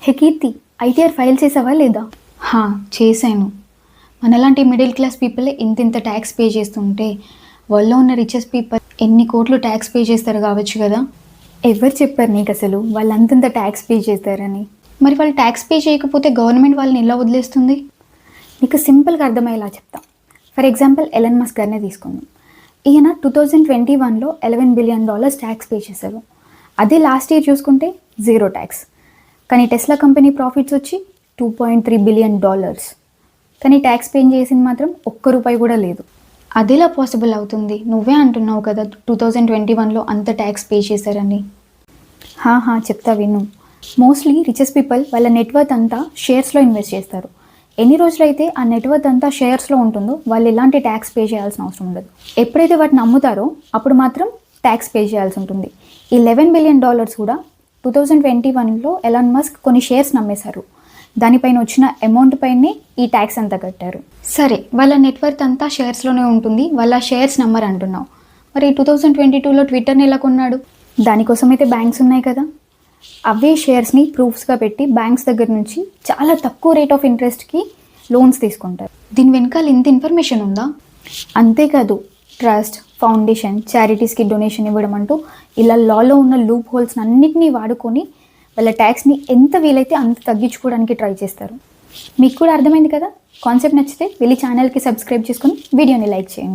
హే కీర్తి, ITR file చేసావా లేదా? చేశాను. మనలాంటి మిడిల్ క్లాస్ పీపుల్ ఇంత ట్యాక్స్ పే చేస్తుంటే వరల్డ్‌లో ఉన్న రిచెస్ట్ పీపుల్ ఎన్ని కోట్లు ట్యాక్స్ పే చేస్తారు కావచ్చు కదా! ఎవరు చెప్పారు నీకు అసలు వాళ్ళు అంతంత ట్యాక్స్ పే చేస్తారని? మరి వాళ్ళు ట్యాక్స్ పే చేయకపోతే గవర్నమెంట్ వాళ్ళని ఎలా వదిలేస్తుంది? నీకు సింపుల్గా అర్థమయ్యేలా చెప్తా. ఫర్ ఎగ్జాంపుల్ ఎలన్ మస్క్ గారినే తీసుకుందాం. ఈయన 2021లో $11 బిలియన్ ట్యాక్స్ పే చేశారు. అదే లాస్ట్ ఇయర్ చూసుకుంటే జీరో ట్యాక్స్. కానీ టెస్లా కంపెనీ ప్రాఫిట్స్ వచ్చి $2.3 బిలియన్. కానీ ట్యాక్స్ పే చేసింది మాత్రం ఒక్క రూపాయి కూడా లేదు. అదెలా పాసిబుల్ అవుతుంది? నువ్వే అంటున్నావు కదా 2021లో అంత ట్యాక్స్ పే చేశారని. చెప్తా విను. మోస్ట్లీ రిచెస్ట్ పీపుల్ వాళ్ళ నెట్వర్త్ అంతా షేర్స్లో ఇన్వెస్ట్ చేస్తారు. ఎన్ని రోజులైతే ఆ నెట్వర్త్ అంతా షేర్స్లో ఉంటుందో వాళ్ళు ఎలాంటి ట్యాక్స్ పే చేయాల్సిన అవసరం ఉండదు. ఎప్పుడైతే వాటిని అమ్ముతారో అప్పుడు మాత్రం ట్యాక్స్ పే చేయాల్సి ఉంటుంది. ఈ $11 బిలియన్ కూడా 2021లో ఎలాన్ మస్క్ కొన్ని షేర్స్ నమ్మేశారు. దానిపైన వచ్చిన అమౌంట్ పైనే ఈ ట్యాక్స్ అంతా కట్టారు. సరే, వాళ్ళ నెట్వర్త్ అంతా షేర్స్లోనే ఉంటుంది, వాళ్ళ షేర్స్ నెంబర్ అంటున్నావు. మరి 2022లో ట్విట్టర్ని ఎలా కొన్నాడు? దానికోసమైతే బ్యాంక్స్ ఉన్నాయి కదా, అవే షేర్స్ని ప్రూఫ్స్గా పెట్టి బ్యాంక్స్ దగ్గర నుంచి చాలా తక్కువ రేట్ ఆఫ్ ఇంట్రెస్ట్కి లోన్స్ తీసుకుంటారు. దీని వెనకాల ఇంత ఇన్ఫర్మేషన్ ఉందా? అంతేకాదు, ట్రస్ట్, ఫౌండేషన్, చారిటీస్కి డొనేషన్ ఇవ్వడం అంటూ ఇలా లాలో ఉన్న లూప్ హోల్స్ అన్నిటినీ వాడుకొని వాళ్ళ ట్యాక్స్ని ఎంత వీలైతే అంత తగ్గించుకోవడానికి ట్రై చేస్తారు. మీకు కూడా అర్థమైంది కదా. కాన్సెప్ట్ నచ్చితే వెళ్ళి ఛానల్కి సబ్స్క్రైబ్ చేసుకొని వీడియోని లైక్ చేయండి.